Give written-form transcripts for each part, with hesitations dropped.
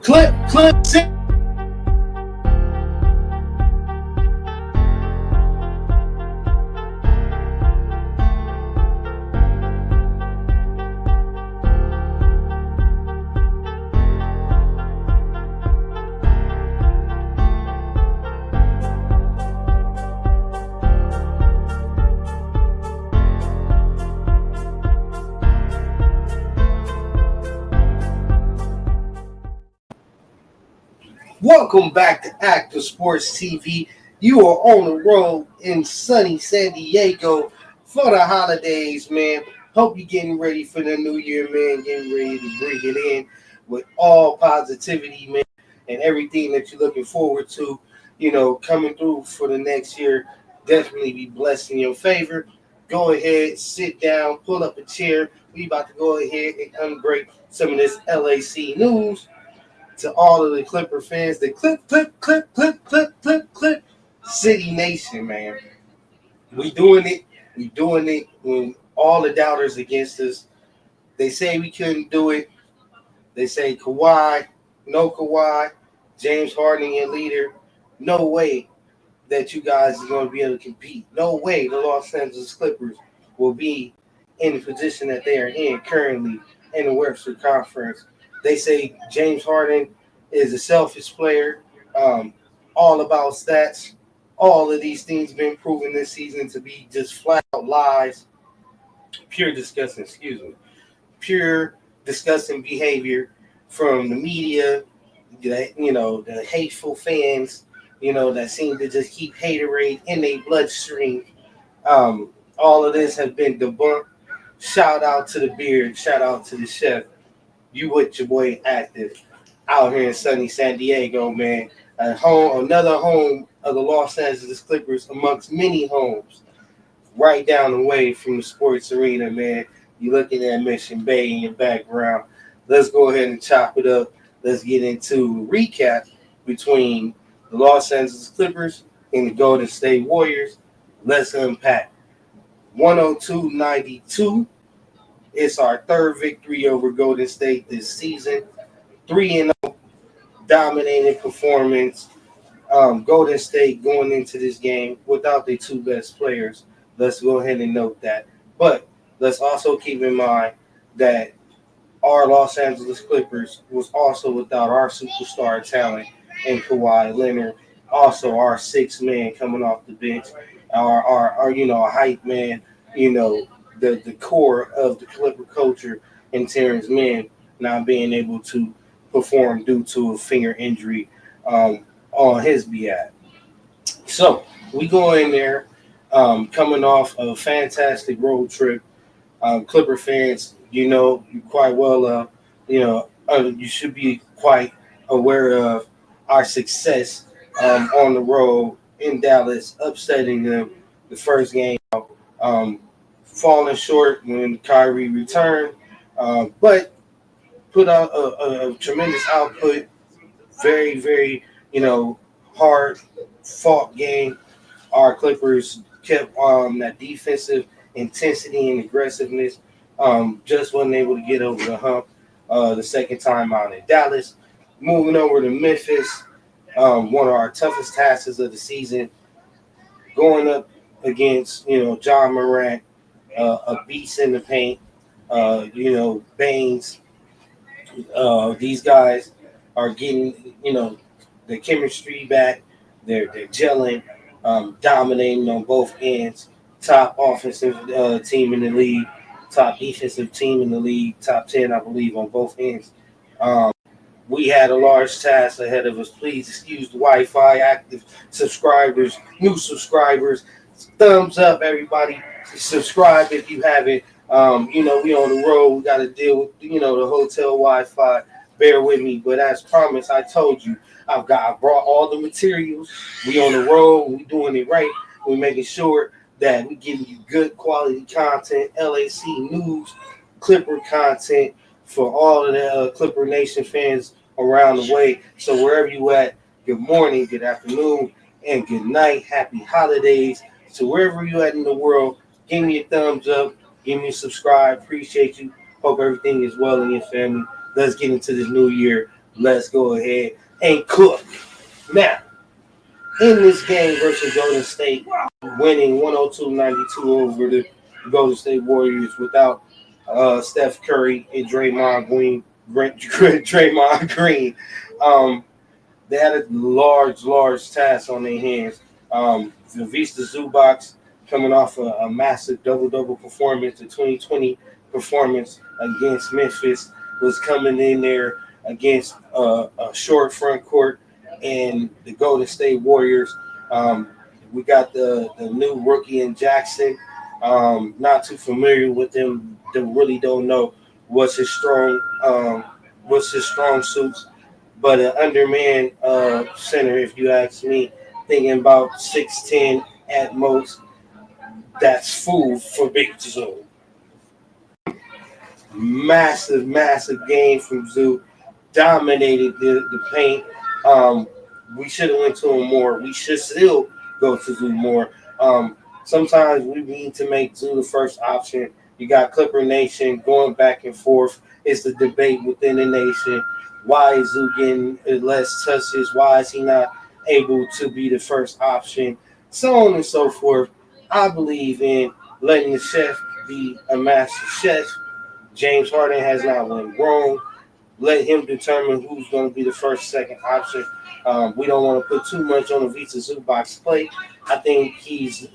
Clip, sit. Welcome back to Active Sports TV. You are on the road in sunny San Diego for the holidays, man. Hope you're getting ready for the new year, man. Getting ready to bring it in with all positivity, man, and everything that you're looking forward to, coming through for the next year. Definitely be blessed in your favor. Go ahead, sit down, pull up a chair. We about to go ahead and unbreak some of this LAC news to all of the Clipper fans, the clip, City Nation, man. We doing it. We doing it when all the doubters against us. They say we couldn't do it. They say Kawhi, no Kawhi, James Harden, your leader. No way that you guys are going to be able to compete. No way the Los Angeles Clippers will be in the position that they are in currently in the Western Conference. They say James Harden is a selfish player, all about stats. All of these things been proven this season to be just flat out lies, pure disgusting behavior from the media, the hateful fans, that seem to just keep haterade in their bloodstream. All of this has been debunked. Shout out to the beard, shout out to the chef. You with your boy Active out here in sunny San Diego, man. Another home of the Los Angeles Clippers amongst many homes right down the way from the sports arena, man. You looking at Mission Bay in your background. Let's go ahead and chop it up. Let's get into a recap between the Los Angeles Clippers and the Golden State Warriors. Let's unpack. 102-92. It's our third victory over Golden State this season. 3-0 dominating performance. Golden State going into this game without their two best players. Let's go ahead and note that. But let's also keep in mind that our Los Angeles Clippers was also without our superstar talent in Kawhi Leonard. Also our sixth man coming off the bench. Our hype man, the core of the Clipper culture, and Terrence Mann not being able to perform due to a finger injury on his behalf. So we go in there coming off a fantastic road trip. Clipper fans, you quite well, you should be quite aware of our success on the road in Dallas, upsetting them the first game, falling short when Kyrie returned, but put out a tremendous output. Very, very, hard fought game. Our Clippers kept that defensive intensity and aggressiveness. Just wasn't able to get over the hump the second time out in Dallas. Moving over to Memphis, one of our toughest tasks of the season, going up against, John Morant, a beast in the paint, Baines. These guys are getting, the chemistry back. They're gelling, dominating on both ends. Top offensive team in the league, top defensive team in the league, top 10, I believe, on both ends. We had a large task ahead of us. Please excuse the Wi-Fi, active subscribers, new subscribers. Thumbs up, everybody. Subscribe if you haven't. We on the road. We got to deal with, the hotel Wi-Fi. Bear with me. But as promised, I told you, I brought all the materials. We on the road. We doing it right. We're making sure that we give you good quality content, LAC news, Clipper content for all of the Clipper Nation fans around the way. So wherever you at, good morning, good afternoon, and good night. Happy holidays. So wherever you at in the world, give me a thumbs up, give me a subscribe. Appreciate you. Hope everything is well in your family. Let's get into this new year let's go ahead and cook. Now, in this game versus Golden State, winning 102-92 over the Golden State Warriors without Steph Curry and Draymond Green. Draymond Green. Um, they had a large task on their hands. Vista Zubac coming off a massive double performance, the 2020 performance against Memphis, was coming in there against a short front court and the Golden State Warriors. Um, we got the new rookie in Jackson. Not too familiar with him. Really don't know what's his strong suits, but an underman center, if you ask me, thinking about 6'10" at most. That's food for Big Zoo. Massive game from Zoo. Dominated the paint. Um, we should have went to him more. We should still go to Zoo more. Sometimes we need to make Zoo the first option. You got Clipper Nation going back and forth. It's the debate within the nation. Why is Zoo getting less touches? Why is he not able to be the first option? So on and so forth. I believe in letting the chef be a master chef. James Harden has not went wrong. Let him determine who's going to be the first, second option. We don't want to put too much on the Vita Zubac plate. I think he's,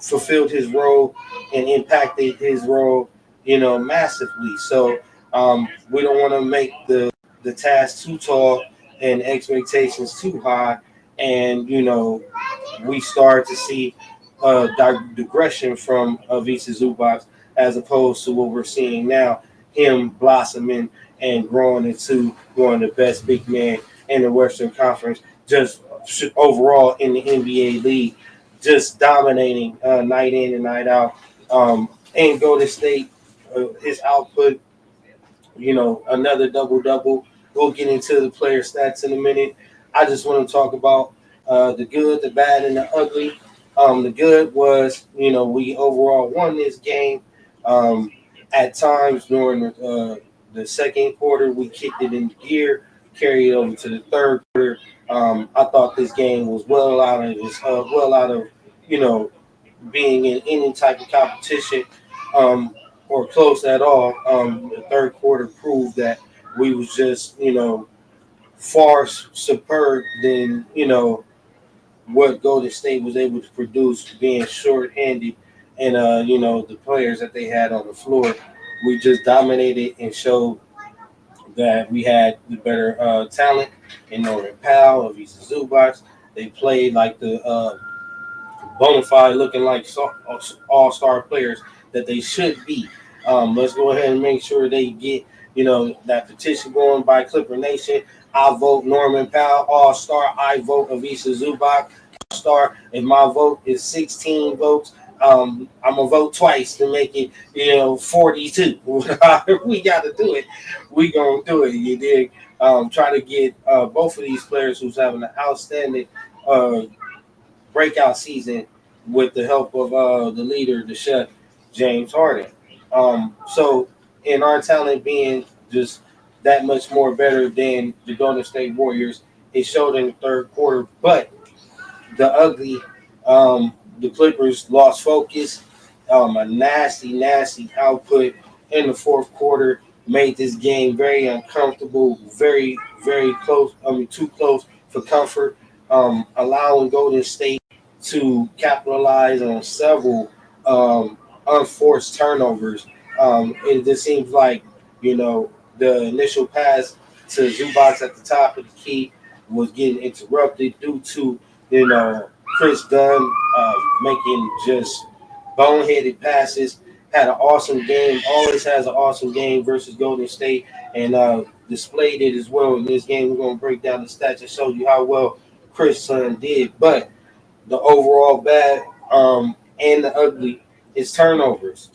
fulfilled his role and impacted his role, massively. So we don't want to make the task too tall and expectations too high. And, we start to see digression from Vita Zubac as opposed to what we're seeing now, him blossoming and growing into one of the best big men in the Western Conference, just overall in the NBA league, just dominating night in and night out. And Golden State, his output, another double. We'll get into the player stats in a minute. I just want to talk about the good, the bad, and the ugly. The good was, we overall won this game. At times during the second quarter, we kicked it in gear, carried it over to the third quarter. I thought this game was well out of being in any type of competition or close at all. The third quarter proved that we was just far superb than what Golden State was able to produce, being short-handed and the players that they had on the floor. We just dominated and showed that we had the better talent in Norman Powell, Avisa Zubac. They played like the bona fide, looking like all-star players that they should be. Let's go ahead and make sure they get that petition going by Clipper Nation. I vote Norman Powell all-star. I vote Avisa Zubac all-star. If my vote is 16 votes, I'm gonna vote twice to make it 42. We got to do it. We gonna do it. You dig? Try to get both of these players who's having an outstanding breakout season with the help of the leader, the chef, James Harden. So in our talent being just that much more better than the Golden State Warriors, it showed in the third quarter. But the ugly, the Clippers lost focus. A nasty output in the fourth quarter made this game very uncomfortable, very, very close. Too close for comfort. Allowing Golden State to capitalize on several unforced turnovers. It just seems like, the initial pass to Zubac at the top of the key was getting interrupted due to, Chris Dunn making just boneheaded passes. Had an awesome game, always has an awesome game versus Golden State, and displayed it as well in this game. We're going to break down the stats and show you how well Chris Dunn did. But the overall bad and the ugly is turnovers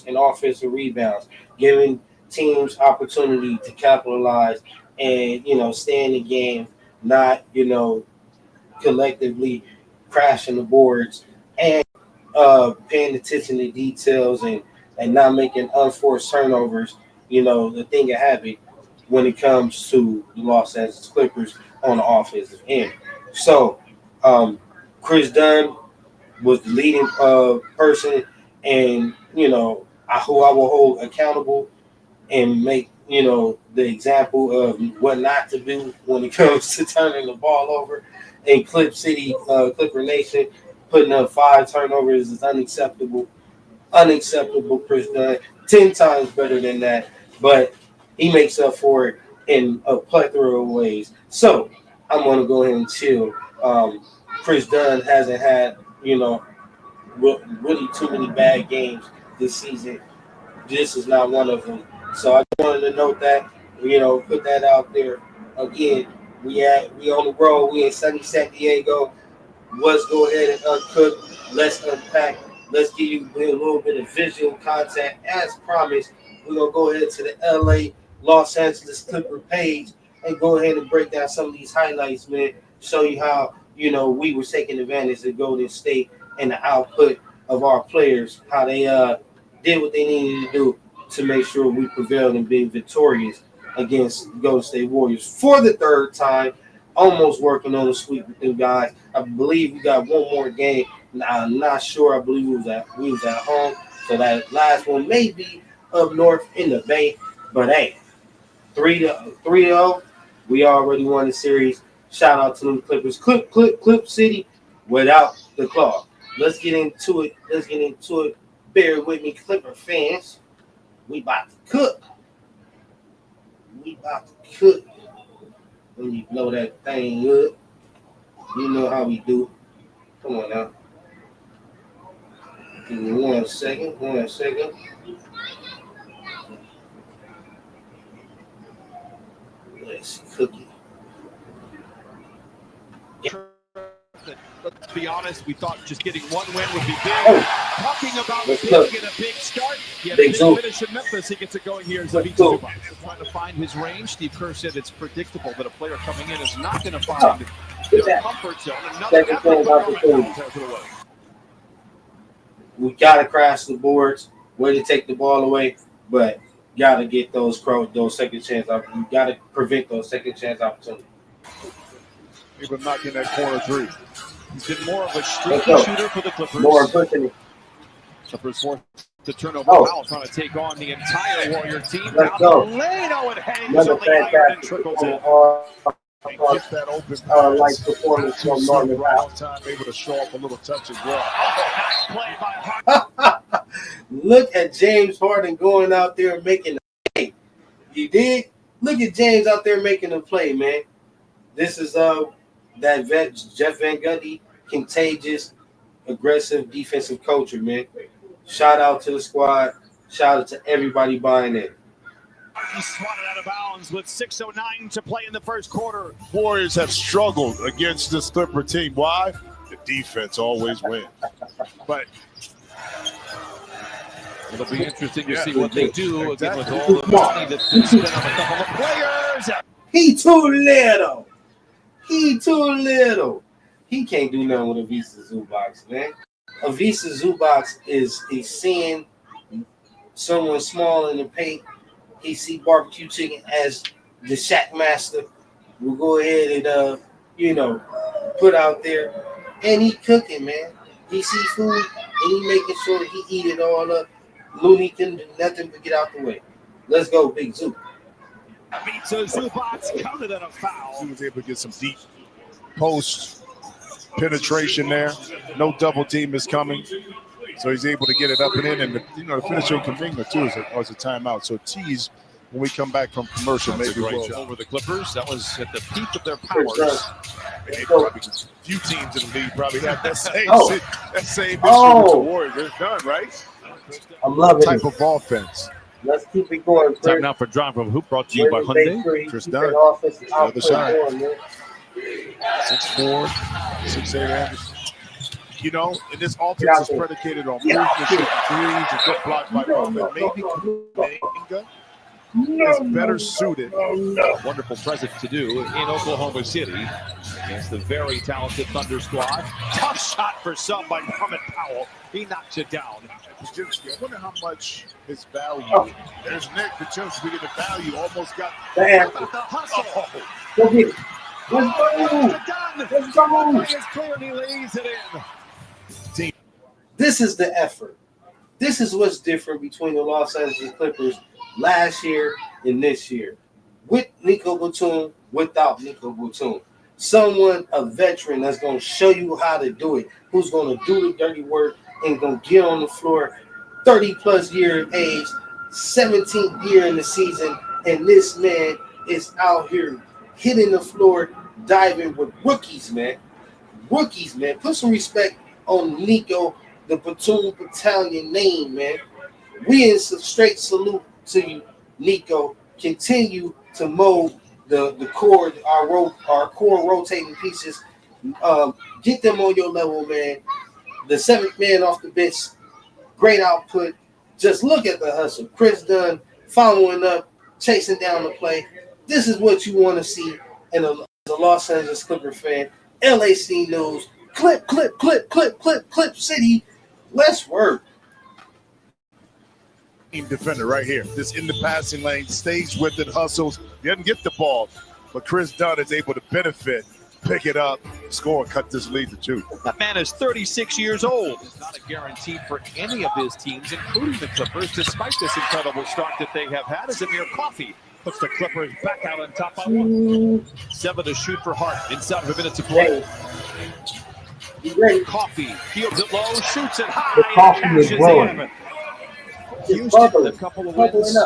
and offensive rebounds, giving teams opportunity to capitalize and stay in the game, not collectively crashing the boards and paying attention to details and not making unforced turnovers. The thing of habit when it comes to the Los Angeles Clippers on the offensive end. So, Chris Dunn was the leading person, and who I will hold accountable and make the example of what not to do when it comes to turning the ball over. In Clipper Nation, putting up 5 turnovers is unacceptable. Unacceptable, Chris Dunn. 10 times better than that, but he makes up for it in a plethora of ways. So I'm going to go ahead and chill. Chris Dunn hasn't had, really too many bad games this season. This is not one of them. So I wanted to note that, put that out there. Again, we on the road. We in sunny San Diego. Let's go ahead and uncook. Let's unpack. Let's give you a little bit of visual content. As promised, we're going to go ahead to the LA Los Angeles Clipper page and go ahead and break down some of these highlights, man. Show you how, we were taking advantage of Golden State and the output of our players, how they did what they needed to do to make sure we prevailed and being victorious against the Golden State Warriors for the third time. Almost working on a sweep with them guys. I believe we got one more game. I'm not sure. I believe we was at home. So that last one may be up north in the Bay. But hey, 3-0. We already won the series. Shout out to them Clippers. Clip City without the claw. Let's get into it. Bear with me, Clipper fans. We about to cook. When you blow that thing up, you know how we do. Come on now. Give me 1 second. Let's cook it. Let's be honest, we thought just getting one win would be big. Talking about big and a big start. Yeah, big finish in Memphis. He gets it going here. Zubac trying to find his range. Steve Kerr said it's predictable that a player coming in is not going to find their comfort zone. We got to crash the boards. Way to take the ball away, but got to get those second chance. You got to prevent those second chance opportunities. Able to knock in that corner 3. He's been more of a streaky shooter for the Clippers. More pushing it. Clippers forced to turnover. Powell trying to take on the entire Warrior team. Let's go. It hangs on the iron and trickles in. Get that open pass. Like performance from Norman Powell. Time able to show off a little touch as well. Play by Harden. Look at James Harden going out there and making a play. You did? Look at James out there making a play, man. This is that Jeff Van Gundy, contagious, aggressive defensive culture, man. Shout out to the squad. Shout out to everybody buying in. He swatted out of bounds with 6:09 to play in the first quarter. Warriors have struggled against this Clipper team. Why? The defense always wins. But it'll be interesting to see what they do again with all the money that's been spent on a couple of players. He too little. He can't do nothing with Ivica Zubac, man. Ivica Zubac is seeing someone small in the paint. He see barbecue chicken as the Shack master. We'll go ahead and put out there, and he cooking, man. He see food and he making sure that he eat it all up. Looney can do nothing but get out the way. Let's go, Big Zoo. Zubac counted on a foul. He was able to get some deep post penetration there. No double team is coming. So he's able to get it up and in. And, the finisher convenience, too, was a timeout. So tease when we come back from commercial. That's maybe we'll over the Clippers. That was at the peak of their powers. Few teams in the league probably have that same issue with the Warriors. They're done, right? I'm loving type of offense. Let's keep it going. Time now for Drive from Hoop, brought to you by Hyundai. Chris Dunn. The other side. 6'4", 6'8" Anderson. And this offense is predicated on movement, shooting threes, and get blocked by Bowman. Maybe Kuminga is better suited. Wonderful present to do in Oklahoma City against the very talented Thunder squad. Tough shot for some by Norman Powell. He knocks it down. I wonder how much his value. There's Nick Kuczynski getting the value. Almost got. How about the hustle? Go get it. Let's go. It's clear and he lays it in. This is the effort. This is what's different between the Los Angeles Clippers last year and this year. With Nico Batum, without Nico Batum. Someone, a veteran, that's going to show you how to do it, who's going to do the dirty work and going to get on the floor, 30-plus year age, 17th year in the season, and this man is out here hitting the floor, diving with rookies, man. Rookies, man. Put some respect on Nico, the Batum Battalion name, man. We in some straight salute to you, Nico. Continue to mold the core, our core rotating pieces. Get them on your level, man. The seventh man off the bench, great output. Just look at the hustle. Chris Dunn following up, chasing down the play. This is what you want to see in a Los Angeles Clipper fan. LAC News, clip city. Let's work. Defender right here. This in the passing lane, stays with it, hustles. He doesn't get the ball, but Chris Dunn is able to benefit, pick it up, score, cut this lead to 2. That man is 36 years old. It's not a guarantee for any of his teams, including the Clippers, despite this incredible start that they have had. As Amir Coffey puts the Clippers back out on top by 1. 7 to shoot for Hart inside of a minute to play. Coffey fields it low, shoots it high. The coffee is growing. Houston, a couple of wins.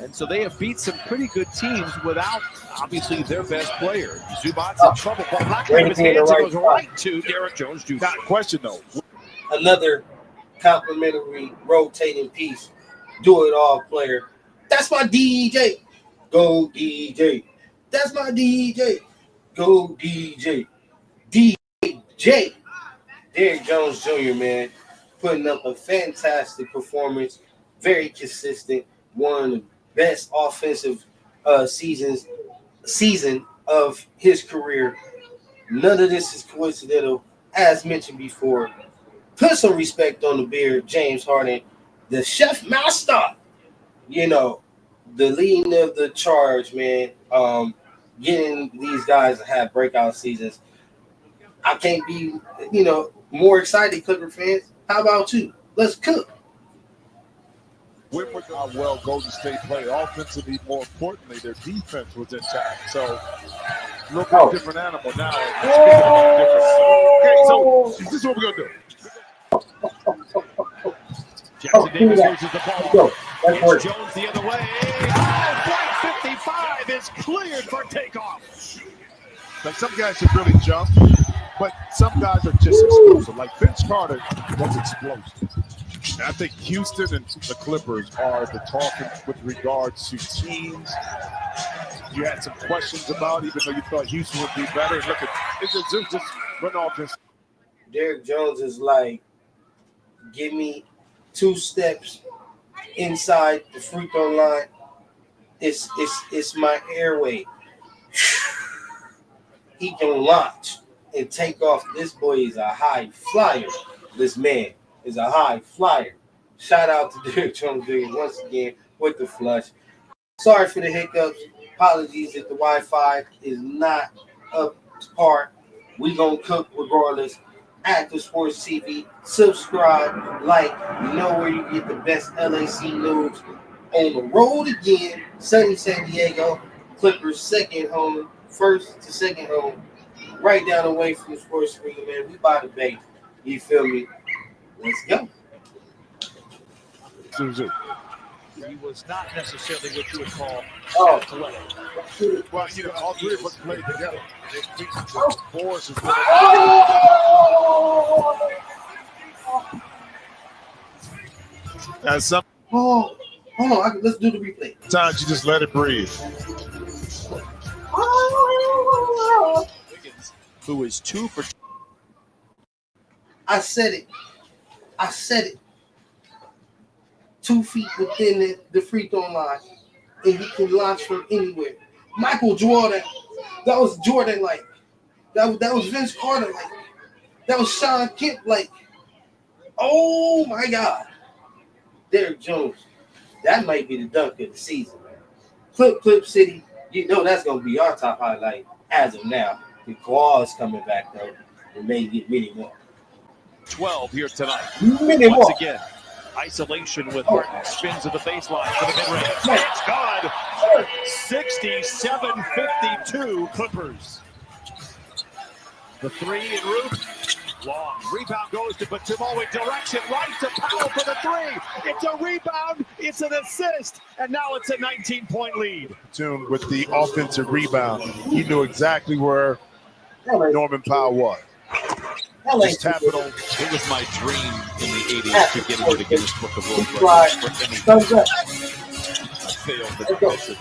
And so they have beat some pretty good teams without, obviously, their best player. Zubac's in trouble. But not out of his hands, it goes right to Derrick Jones Jr. Not a question, though. Another complimentary rotating piece. Do it all player. That's my DJ. Go DJ. That's my DJ. Go DJ. DJ. Derrick Jones Jr., man, putting up a fantastic performance. Very consistent. One of the best offensive season of his career. None of this is coincidental. As mentioned before, put some respect on the beard, James Harden, the chef master. You know, the leading of the charge, man. Getting these guys to have breakout seasons. I can't be, more excited, Clipper fans. How about you? Let's cook. With how well Golden State played offensively, more importantly, their defense was intact. So, a little bit different animal now. Okay, so this is what we're going to do. Jackson Davis loses the ball. It's Jones the other way. Flight 55 is cleared for takeoff. Like some guys have really jumped, but some guys are just explosive. Like Vince Carter was explosive. And I think Houston and the Clippers are the talking with regards to teams you had some questions about, even though you thought Houston would be better. Look at it's just run off this. Derrick Jones is like, give me 2 steps inside the free throw line. It's my airway. He can launch and take off. This boy is a high flyer. This man is a high flyer. Shout out to Derrick Jones Jr. once again with the flush. Sorry for the hiccups. Apologies if the Wi-Fi is not up to par. We gonna cook regardless. Active Sports TV. Subscribe, like. You know where you get the best LAC news. On the road again. Sunny San Diego. Clippers second home. First to second home. Right down the way from the sports arena, man. We by the bay. You feel me? Let's go. He was not necessarily what you would call athletic. Well, all 3 of us played together. As some hold on. Let's do the replay. times you just let it breathe. Who is 2 for? I said it. 2 feet within the free throw line. and he can launch from anywhere. Michael Jordan, that was Jordan like. That was Vince Carter like. That was Sean Kemp like. Oh my God. Derrick Jones. That might be the dunk of the season, man. Clip City, you know that's gonna be our top highlight as of now. The Kawhi's coming back though. We may get many more. 12 here tonight. Many Once more. again, isolation with Harden. Spins at the baseline for the mid-range. It's good. 67-52 Clippers. The three en route. Long. Rebound goes to Batum. With direction right to Powell for the three. It's a rebound. It's an assist. And now it's a 19-point lead. Batum with the offensive rebound. He knew exactly where Norman Powell was. Just tap it on. It was my dream in the 80s to get into the Guinness Book of World Records for anything. I failed the mission.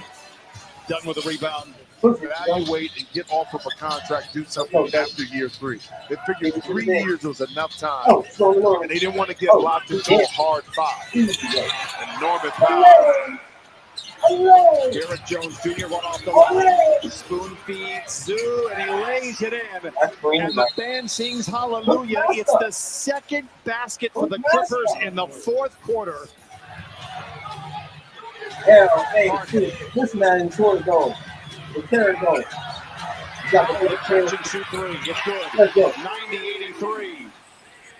Done with the rebound. Evaluate and get off of a contract, do something after year 3. They figured 3 years was enough time, and they didn't want to get locked into a hard 5. And Norman Powell. Derrick Jones Jr. went off the line. Spoon feeds Zoo, and he lays it in. And the band sings hallelujah. It's the second basket for the Clippers in the fourth quarter. This man is short goal. The carrot goal. Catch and shoot three. It's good. 90-83.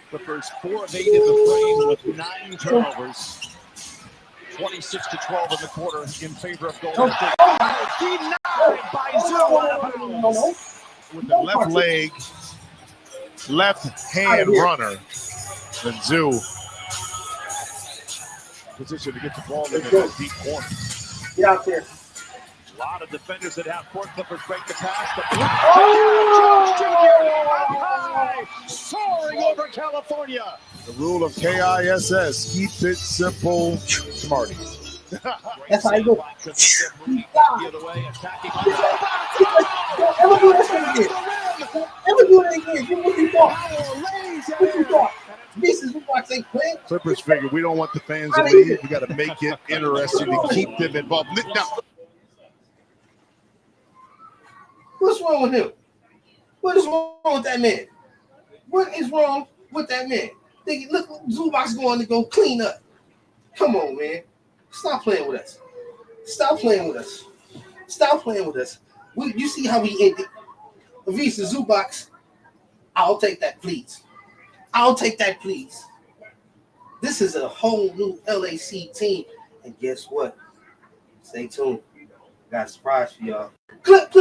Clippers 4 of 8 in the frame with 9 turnovers. 26-12 in the quarter in favor of Golden State. Denied by Zoo. With the left leg, left hand runner, and Zoo position to get the ball in that deep corner. Get out there. A lot of defenders that have court. Clippers break the pass. Jones Jr. soaring over California. The rule of KISS, keep it simple, smarty. That's how you do it. Ever do that again. Give what you thought. What you thought. This is what they play. Clippers figure we don't want the fans to leave. We got to make it interesting to keep them involved. Now, what's wrong with him? What is wrong with that man? What is wrong with that man? Look, Zubac's going to go clean up. Come on, man. Stop playing with us. Stop playing with us. Stop playing with us. You see how we ended. Avisa Zubac, I'll take that, please. I'll take that, please. This is a whole new LAC team. And guess what? Stay tuned. Got a surprise for y'all. Clip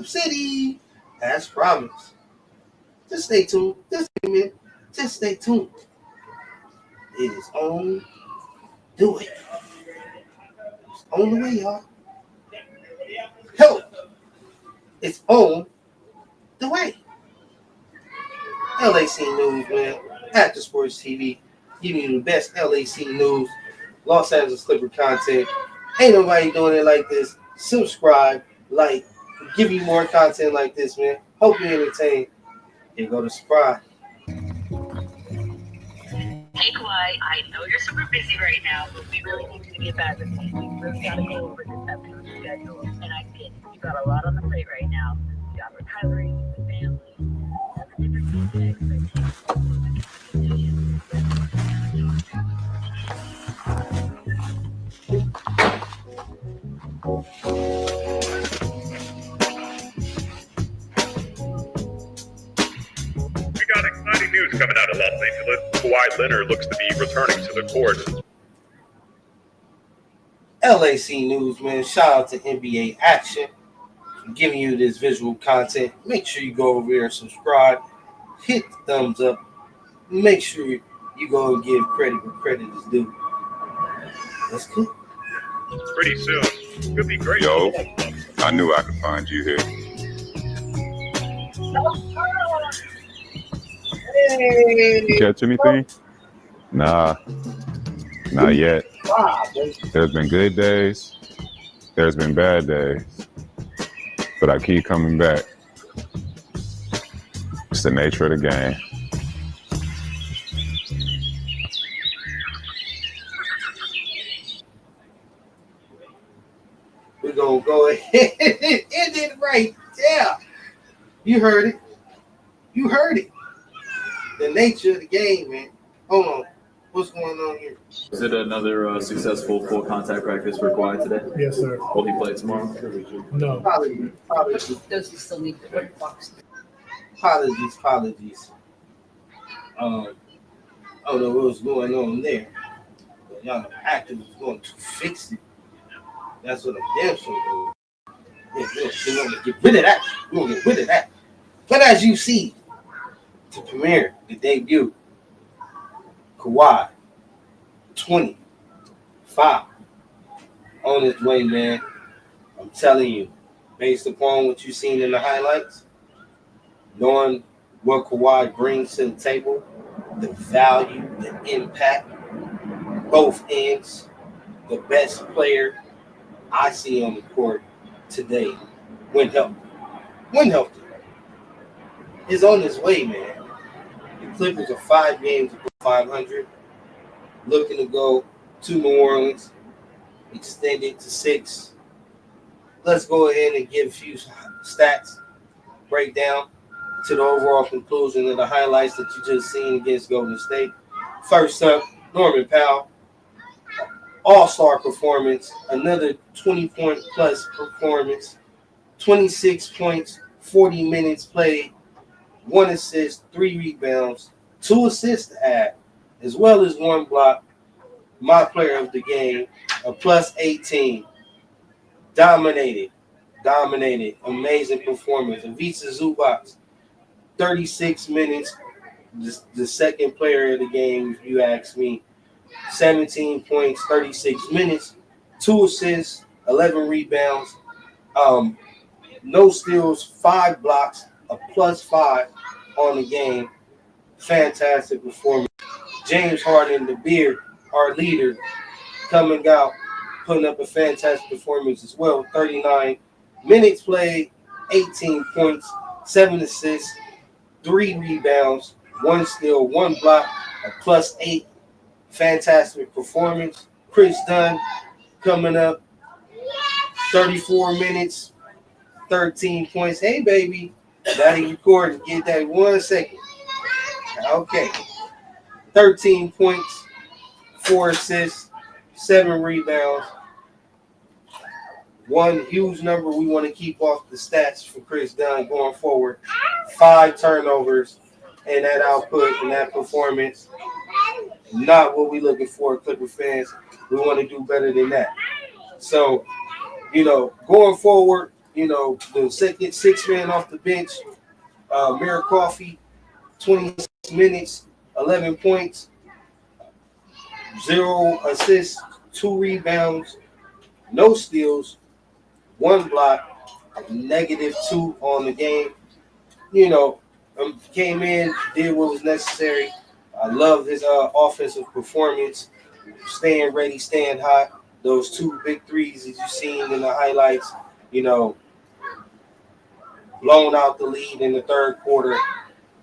City. As promised. Just stay tuned. Just stay tuned. It is on the way. It's on the way, y'all. Help. It's on the way. LAC News, man. After Sports TV. Giving you the best LAC news. Los Angeles Clipper content. Ain't nobody doing it like this. Subscribe, like, give you more content like this, man. Hope you entertain. Here go to Spry. Hey, Kawhi, I know you're super busy right now, but we really need you to get back with me. We really got to go over this upcoming schedule. And I get it. You got a lot on the plate right now. You got recovery, the family, all the different things and expectations. We got exciting news coming out of Los Angeles. Kawhi Leonard looks to be returning to the court. LAC News, man. Shout out to NBA Action for giving you this visual content. Make sure you go over here and subscribe. Hit the thumbs up. Make sure you go and give credit where credit is due. That's good. Pretty soon. Could be great. Yo, I knew I could find you here. You catch anything? Nah, not yet. There's been good days. There's been bad days. But I keep coming back. It's the nature of the game. gonna go ahead and end it right there. You heard it. You heard it. The nature of the game, man. Hold on. What's going on here? Is it another successful full contact practice for Kawhi today? Yes, sir. Will he play tomorrow? No. Apologies. Does he still need to put box? Apologies. I don't know what was going on there. But y'all active was going to fix it. That's what I'm damn sure doing. Yeah, we want to get rid of that. We want to get rid of that. But as you see, to premiere the debut, Kawhi, 25 on his way, man. I'm telling you, based upon what you've seen in the highlights, knowing what Kawhi brings to the table, the value, the impact, both ends, the best player I see on the court today, when healthy, is on his way, man. The Clippers are 5 games above 500, looking to go to New Orleans, extend it to 6. Let's go ahead and give a few stats, breakdown to the overall conclusion of the highlights that you just seen against Golden State. First up, Norman Powell, all-star performance, another 20-point plus performance, 26 points, 40 minutes played, 1 assist, 3 rebounds, 2 assists to add, as well as 1 block. My player of the game, a plus 18. Dominated. Amazing performance. Ivica Zubac, 36 minutes, the second player of the game, if you ask me. 17 points, 36 minutes, 2 assists, 11 rebounds, no steals, 5 blocks, a plus 5 on the game. Fantastic performance. James Harden, the beard, our leader, coming out, putting up a fantastic performance as well. 39 minutes played, 18 points, 7 assists, 3 rebounds, 1 steal, 1 block, a plus 8. Fantastic performance. Chris Dunn coming up, 34 minutes, 13 points. Hey, baby. Now he recording. Get that 1 second. Okay. 13 points, 4 assists, 7 rebounds. One huge number we want to keep off the stats for Chris Dunn going forward. 5 turnovers and that output and that performance. Not what we're looking for, Clipper fans. We want to do better than that. So, going forward, the second 6-man off the bench, Mira Coffee, 26 minutes, 11 points, 0 assists, 2 rebounds, no steals, 1 block, -2 on the game. Came in, did what was necessary. I love his offensive performance, staying ready, staying hot. Those 2 big threes that you've seen in the highlights, blown out the lead in the third quarter.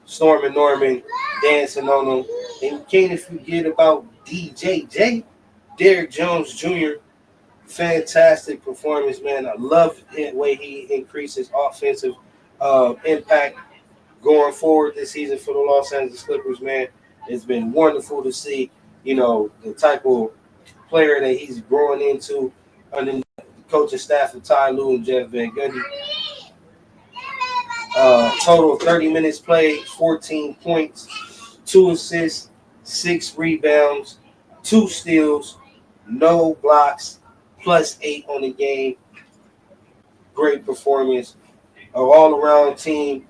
Storm and Norman dancing on them. And you can't forget about DJJ, Derrick Jones Jr. Fantastic performance, man. I love the way he increases offensive impact going forward this season for the Los Angeles Clippers, man. It's been wonderful to see, the type of player that he's growing into under the coaching staff of Ty Lue and Jeff Van Gundy. Total of 30 minutes played, 14 points, 2 assists, 6 rebounds, 2 steals, no blocks, plus 8 on the game. Great performance. An all-around team,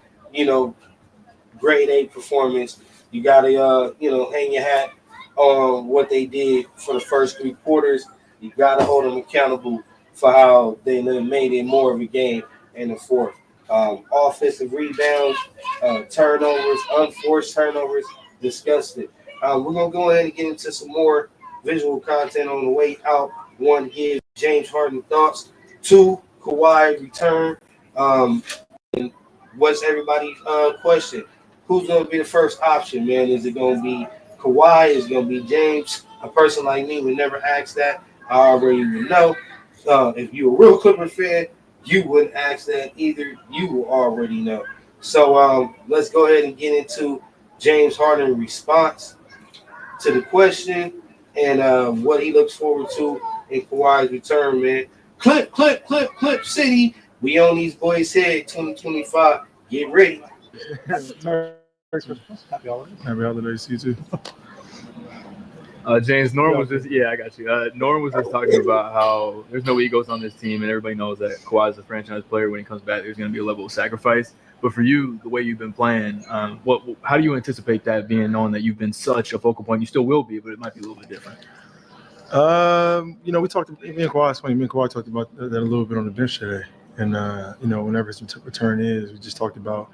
grade A performance. You got to, hang your hat on what they did for the first 3 quarters. You got to hold them accountable for how they made it more of a game in the fourth. Offensive rebounds, turnovers, unforced turnovers, disgusting. We're going to go ahead and get into some more visual content on the way out. 1, give James Harden thoughts. 2, Kawhi return. And what's everybody's question? Who's going to be the first option, man? Is it going to be Kawhi? Is it going to be James? A person like me would never ask that. I already would know. If you're a real Clipper fan, you wouldn't ask that either. You will already know. So let's go ahead and get into James Harden's response to the question and what he looks forward to in Kawhi's return, man. Clip City. We on these boys' head 2025. Get ready. Merry Christmas. Happy holidays. Happy holidays to you too. James, Norm was just I got you. Norm was just talking about how there's no egos on this team, and everybody knows that Kawhi is a franchise player. When he comes back, there's going to be a level of sacrifice. But for you, the way you've been playing, how do you anticipate that being, knowing that you've been such a focal point? You still will be, but it might be a little bit different. We talked. Me and Kawhi, it's funny. Me and Kawhi talked about that a little bit on the bench today, and whenever his return is, we just talked about.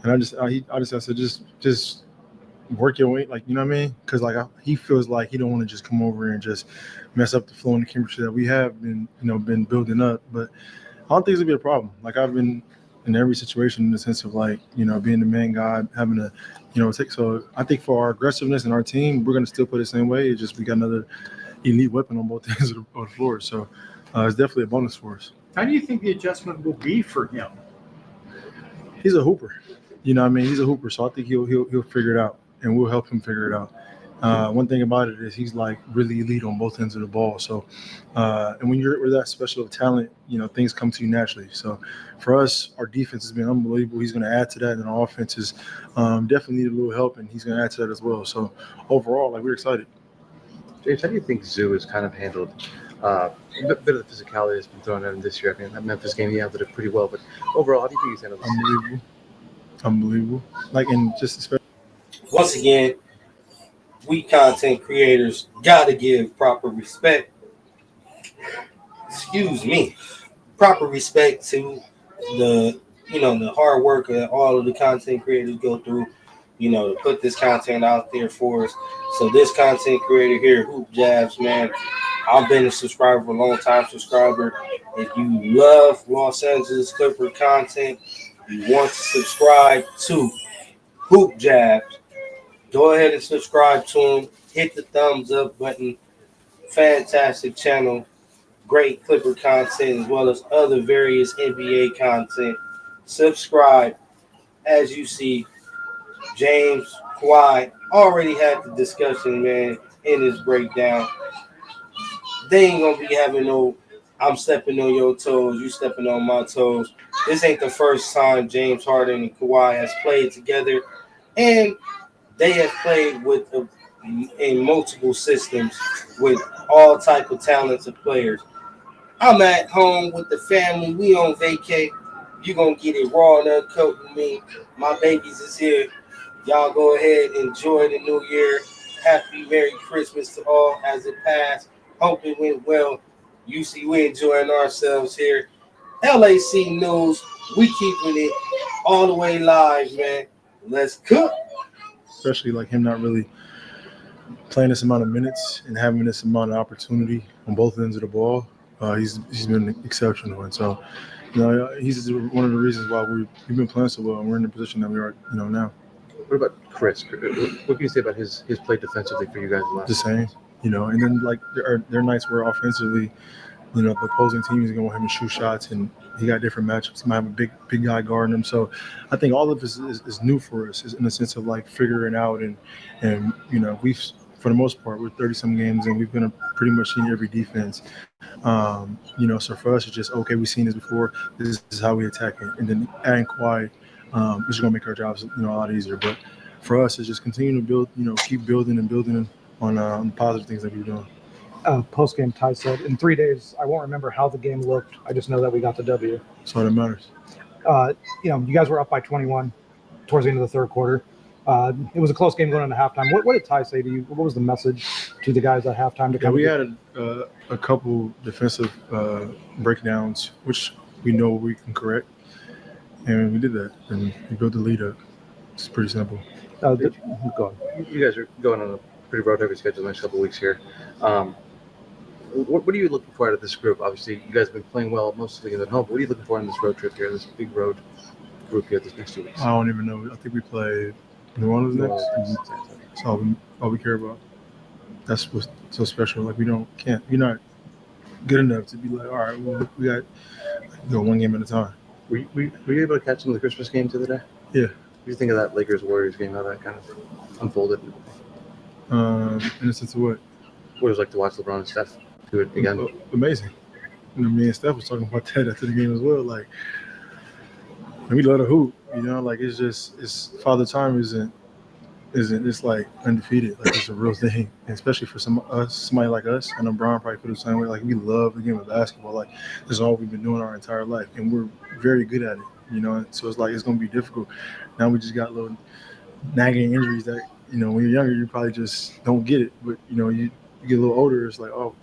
And I said, just work your way, like, you know what I mean? Because he feels like he don't want to just come over and just mess up the flow and the chemistry that we have been building up. But I don't think it's gonna be a problem. Like, I've been in every situation in the sense of being the main guy, having to take. So I think for our aggressiveness and our team, we're gonna still play the same way. It's just we got another elite weapon on both ends of the floor. So it's definitely a bonus for us. How do you think the adjustment will be for him? He's a hooper. You know what I mean? He's a hooper. So I think he'll figure it out, and we'll help him figure it out. One thing about it is he's really elite on both ends of the ball. So, and when you're that special of talent, things come to you naturally. So for us, our defense has been unbelievable. He's going to add to that, and our offense is definitely need a little help, and he's going to add to that as well. So overall, we're excited. James, how do you think Zoo has kind of handled a bit of the physicality that's been thrown at him this year? I mean, that Memphis game, he handled it pretty well, but overall, how do you think he's handled this? Unbelievable. And just especially. Once again, we content creators gotta give proper respect. Excuse me, proper respect to the hard work that all of the content creators go through, to put this content out there for us. So this content creator here, Hoop Jabs, man, I've been a subscriber for a long time. Subscriber. If you love Los Angeles Clipper content, you want to subscribe to Hoop Jabs, go ahead and subscribe to him. Hit the thumbs up button. Fantastic channel. Great Clipper content as well as other various NBA content. Subscribe. As you see, James, Kawhi already had the discussion, man, in his breakdown. They ain't going to be having no, I'm stepping on your toes, you stepping on my toes. This ain't the first time James Harden and Kawhi has played together. And they have played in multiple systems with all type of talented players. I'm at home with the family. We on vacay. You gonna get it raw and uncut with me. My babies is here. Y'all go ahead, enjoy the new year. Happy Merry Christmas to all as it passed. Hope it went well. You see, we enjoying ourselves here. LAC News. We keeping it all the way live, man. Let's cook. Especially him not really playing this amount of minutes and having this amount of opportunity on both ends of the ball. He's been exceptional, and so he's one of the reasons why we've been playing so well, and we're in the position that we are now. What about Chris? What can you say about his play defensively for you guys? The same, and then there are nights where offensively, the opposing team is going to want him to shoot shots, and he got different matchups. He might have a big guy guarding him. So I think all of this is new for us, is in the sense of figuring out and we've, for the most part, we're 30-some games and we've been pretty much seen every defense. So for us, it's just, okay, we've seen this before. This is how we attack it. And then adding Kawhi is going to make our jobs, a lot easier. But for us, it's just continue to build, keep building and building on the positive things that we're doing. Post-game, Ty said, in 3 days, I won't remember how the game looked. I just know that we got the W. That's all that matters. You guys were up by 21 towards the end of the third quarter. It was a close game going into halftime. What did Ty say to you? What was the message to the guys at halftime? We had a couple defensive breakdowns, which we know we can correct, and we did that, and we built the lead up. It's pretty simple. Go on. You guys are going on a pretty road-heavy schedule the next couple of weeks here. What are you looking for out of this group? Obviously, you guys have been playing well most of the games at home. But what are you looking for in this road trip here, this big road group here this next 2 weeks? I don't even know. I think we play New Orleans next. That's all we care about. That's what's so special. You're not good enough to be like, all right, well, we got one game at a time. Were you able to catch some of the Christmas games the other day? Yeah. What do you think of that Lakers-Warriors game, how that kind of unfolded? In the sense of what? What it was like to watch LeBron and Steph do it again? Amazing. Me and Steph was talking about that after the game as well. Like, we love to hoop, like it's Father Time isn't it's like undefeated. Like, it's a real thing, and especially for somebody like us. I know Brian probably feel the same way. Like, we love the game of basketball. Like, this is all we've been doing our entire life, and we're very good at it. So it's like it's gonna be difficult. Now we just got little nagging injuries that when you're younger you probably just don't get it, but you get a little older, it's like, oh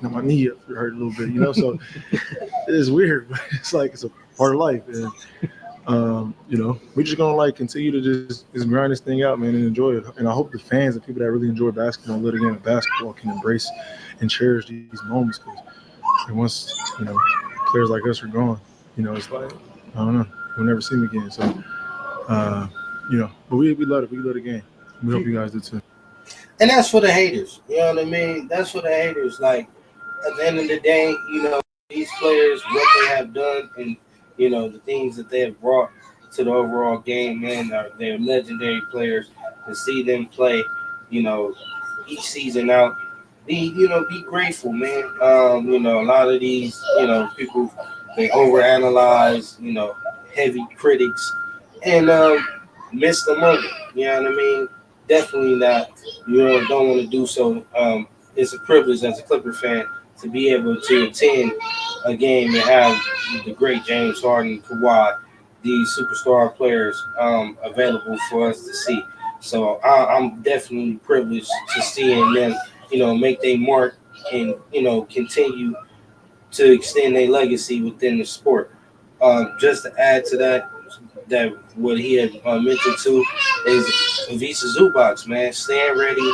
damn, my knee hurt a little bit. So it's weird, but it's like it's a part of life, and we're just gonna continue to just grind this thing out, man, and enjoy it. And I hope the fans and people that really enjoy basketball, live the game of basketball, can embrace and cherish these moments. Because once players like us are gone, it's like, I don't know, we'll never see them again. So but we love it. We love the game. We hope you guys do too. And that's for the haters. You know what I mean? That's for the haters. Like, at the end of the day, these players, what they have done, and the things that they have brought to the overall game, man, they're legendary players. To see them play, each season out, be grateful, man. A lot of these, people, they overanalyze, heavy critics, and miss the moment. You know what I mean? Definitely not. Don't want to do so. It's a privilege as a Clipper fan to be able to attend a game and have the great James Harden, Kawhi, these superstar players available for us to see. So I'm definitely privileged to seeing them, make their mark and continue to extend their legacy within the sport. Just to add to that what he had mentioned too is Ivica Zubac, man, staying ready,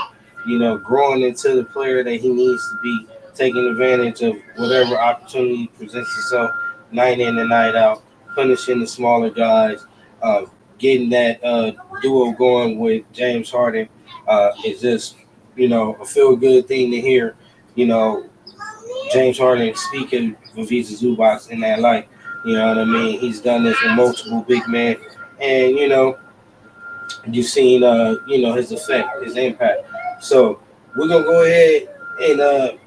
growing into the player that he needs to be, taking advantage of whatever opportunity presents itself, night in and night out, punishing the smaller guys, getting that duo going with James Harden is just, a feel good thing to hear. James Harden speaking of Ivica Zubac in that light. You know what I mean? He's done this with multiple big men, and you've seen his effect, his impact. So we're gonna go ahead and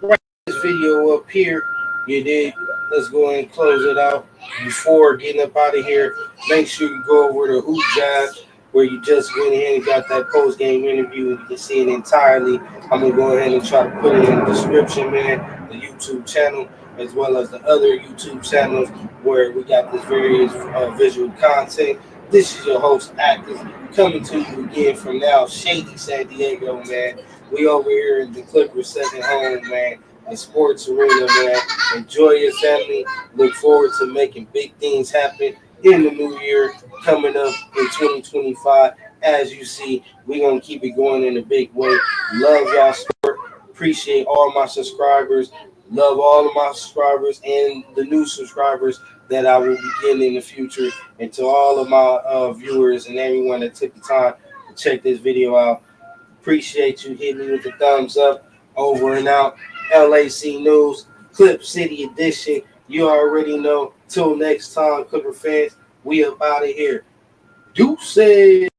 wrap this video up here. You did. Let's go ahead and close it out. Before getting up out of here, make sure you go over to Hoop Jive, where you just went ahead and got that post game interview. You can see it entirely. I'm gonna go ahead and try to put it in the description, man. The YouTube channel, as well as the other YouTube channels where we got this various visual content. This is your host, Actors, coming to you again from now shady San Diego, man. We over here in the Clippers second home, man. The sports arena, man. Enjoy your family. Look forward to making big things happen in the new year coming up in 2025. As you see, we're going to keep it going in a big way. Love y'all sport. Appreciate all my subscribers. Love all of my subscribers and the new subscribers that I will be getting in the future. And to all of my viewers and everyone that took the time to check this video out, appreciate you. Hit me with the thumbs up. Over and out. LAC News, Clip City Edition. You already know. Till next time, Clipper fans, we up out of here. Deuces.